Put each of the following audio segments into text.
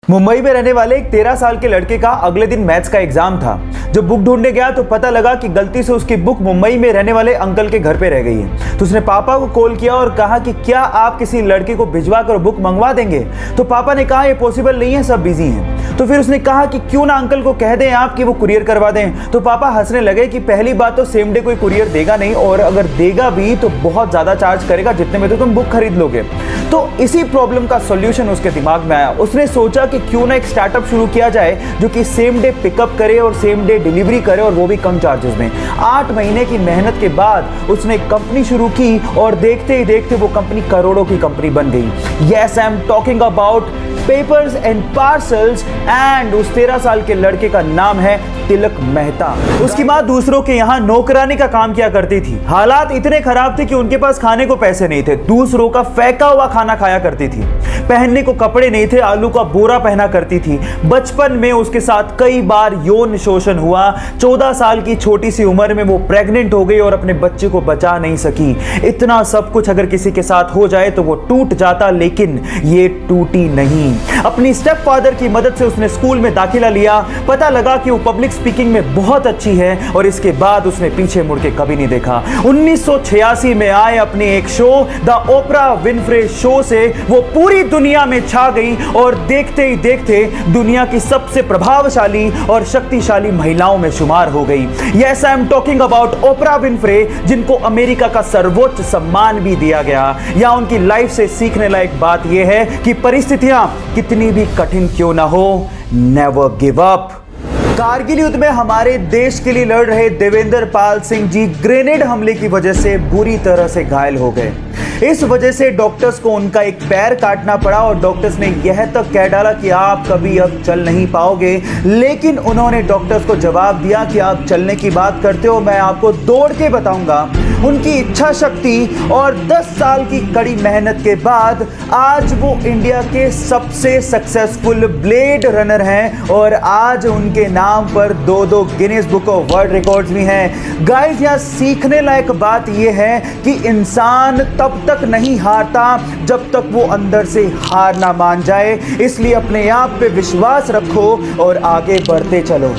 मुंबई में रहने वाले एक 13 साल के लड़के का अगले दिन मैथ्स का एग्जाम था। जब बुक ढूंढने गया तो पता लगा कि गलती से उसकी बुक मुंबई में रहने वाले अंकल के घर पे रह गई है। तो उसने पापा को कॉल किया और कहा कि क्या आप किसी लड़के को भिजवा कर बुक मंगवा देंगे। तो पापा ने कहा यह पॉसिबल नहीं है, सब बिजी हैं। तो फिर उसने कहा कि क्यों ना अंकल को कह दें आप कि वो कुरियर करवा दें। तो पापा हंसने लगे कि पहली बात तो सेम डे कोई कुरियर देगा नहीं, और अगर देगा भी तो बहुत ज्यादा चार्ज करेगा जितने में तो तुम बुक खरीद लोगे। तो इसी प्रॉब्लम का सॉल्यूशन उसके दिमाग में आया। उसने सोचा कि क्यों ना एक स्टार्टअप शुरू किया जाए जो कि सेम डे पिकअप करे और सेम डे डिलीवरी करे, और वो भी कम चार्जेस में। 8 महीने की मेहनत के बाद उसने एक कंपनी शुरू की और देखते ही देखते वो कंपनी करोड़ों की कंपनी बन गई। Yes, I am talking about papers and parcels, and उस 13 साल के लड़के का नाम है तिलक मेहता। उसकी माँ दूसरों के यहाँ नौकरानी का काम किया करती थी। हालात इतने खराब थे कि उनके पास खाने को पैसे नहीं थे। दूसरों का फेंका हुआ खाना खाया करती थी। पहनने को कपड़े नहीं थे, आलू का बोरा पहना करती थी। बचपन में उसके साथ कई बार यौन शोषण हुआ। 14 साल की छोटी सी उम्र में वो प्रेग्नेंट हो गई और अपने बच्चे को बचा नहीं सकी। इतना सब कुछ अगर किसी के साथ हो जाए तो वो टूट जाता, लेकिन ये टूटी नहीं। अपनी स्टेप फादर की मदद से उसने स्कूल में दाखिला लिया। पता लगा कि वो पब्लिक स्पीकिंग में बहुत अच्छी है, और इसके बाद उसने पीछे मुड़ के कभी नहीं देखा। 1986 में आए अपने एक show the Oprah Winfrey show से वो पूरी दुनिया में छा गई, और देखते ही देखते दुनिया की सबसे प्रभावशाली और शक्तिशाली महिलाओं में शुमार हो गई। Yes, I am talking about Oprah Winfrey, जिनको अमेरिका का सर्वोच्च सम्मान भी दिया गया। या उनकी लाइफ से सीखने लायक बात यह है कि परिस्थितियां कितनी भी कठिन क्यों ना हो, नेवर गिव अप। कारगिल युद्ध में हमारे देश के लिए लड़ रहे देवेंद्र पाल सिंह जी ग्रेनेड हमले की वजह से बुरी तरह से घायल हो गए। इस वजह से डॉक्टर्स को उनका एक पैर काटना पड़ा, और डॉक्टर्स ने यह तक कह डाला कि आप कभी अब चल नहीं पाओगे। लेकिन उन्होंने डॉक्टर्स को जवाब दिया कि आप चलने की बात करते हो, मैं आपको दौड़ के बताऊंगा। उनकी इच्छा शक्ति और 10 साल की कड़ी मेहनत के बाद आज वो इंडिया के सबसे सक्सेसफुल ब्लेड रनर हैं, और आज उनके नाम पर 2 Guinness book of world records भी हैं। गाइस, यहाँ सीखने लायक बात यह है कि इंसान तब तक नहीं हारता जब तक वो अंदर से हार ना मान जाए। इसलिए अपने आप पे विश्वास रखो और आगे बढ़ते चलो।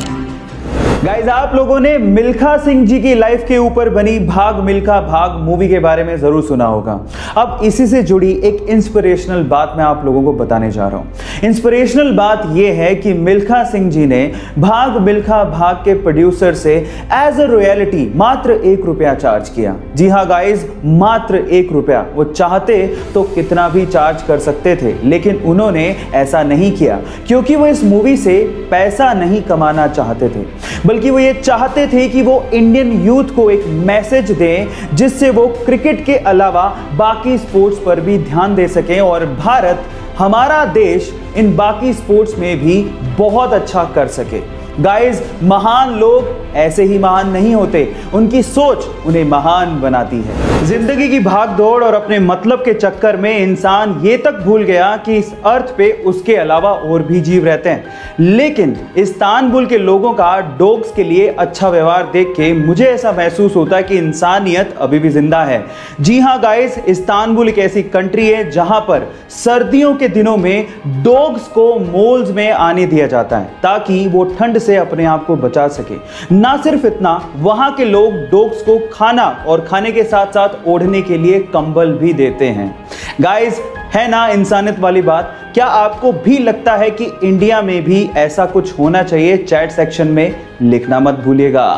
गाइज, आप लोगों ने मिल्खा सिंह जी की लाइफ के ऊपर बनी भाग मिल्खा भाग मूवी के बारे में जरूर सुना होगा। अब इसी से जुड़ी एक इंस्पिरेशनल बात मैं आप लोगों को बताने जा रहा हूं। इंस्पिरेशनल बात यह है कि मिल्खा सिंह जी ने भाग मिल्खा भाग के प्रोड्यूसर से एज अ रॉयल्टी मात्र 1 रुपया चार्ज किया। जी हाँ गाइज, मात्र 1 रुपया। वो चाहते तो कितना भी चार्ज कर सकते थे, लेकिन उन्होंने ऐसा नहीं किया, क्योंकि वो इस मूवी से पैसा नहीं कमाना चाहते थे, बल्कि वो ये चाहते थे कि वो इंडियन यूथ को एक मैसेज दें जिससे वो क्रिकेट के अलावा बाकी स्पोर्ट्स पर भी ध्यान दे सकें, और भारत, हमारा देश, इन बाकी स्पोर्ट्स में भी बहुत अच्छा कर सके। गाइज, महान लोग ऐसे ही महान नहीं होते, उनकी सोच उन्हें महान बनाती है। जिंदगी की भाग दौड़ और अपने मतलब के चक्कर में इंसान ये तक भूल गया कि इस अर्थ पे उसके अलावा और भी जीव रहते हैं। लेकिन इस्तांबुल के लोगों का डॉग्स के लिए अच्छा व्यवहार देख के मुझे ऐसा महसूस होता है कि इंसानियत अभी भी जिंदा है। जी हाँ गाइज, इस्तांबुल एक ऐसी कंट्री है जहां पर सर्दियों के दिनों में डॉग्स को मॉल्स में आने दिया जाता है ताकि वो ठंड से अपने आप को बचा सके। ना सिर्फ इतना, वहां के लोग डॉग्स को खाना और खाने के साथ साथ ओढ़ने के लिए कंबल भी देते हैं। गाइस, है ना इंसानियत वाली बात? क्या आपको भी लगता है कि इंडिया में भी ऐसा कुछ होना चाहिए? चैट सेक्शन में लिखना मत भूलिएगा।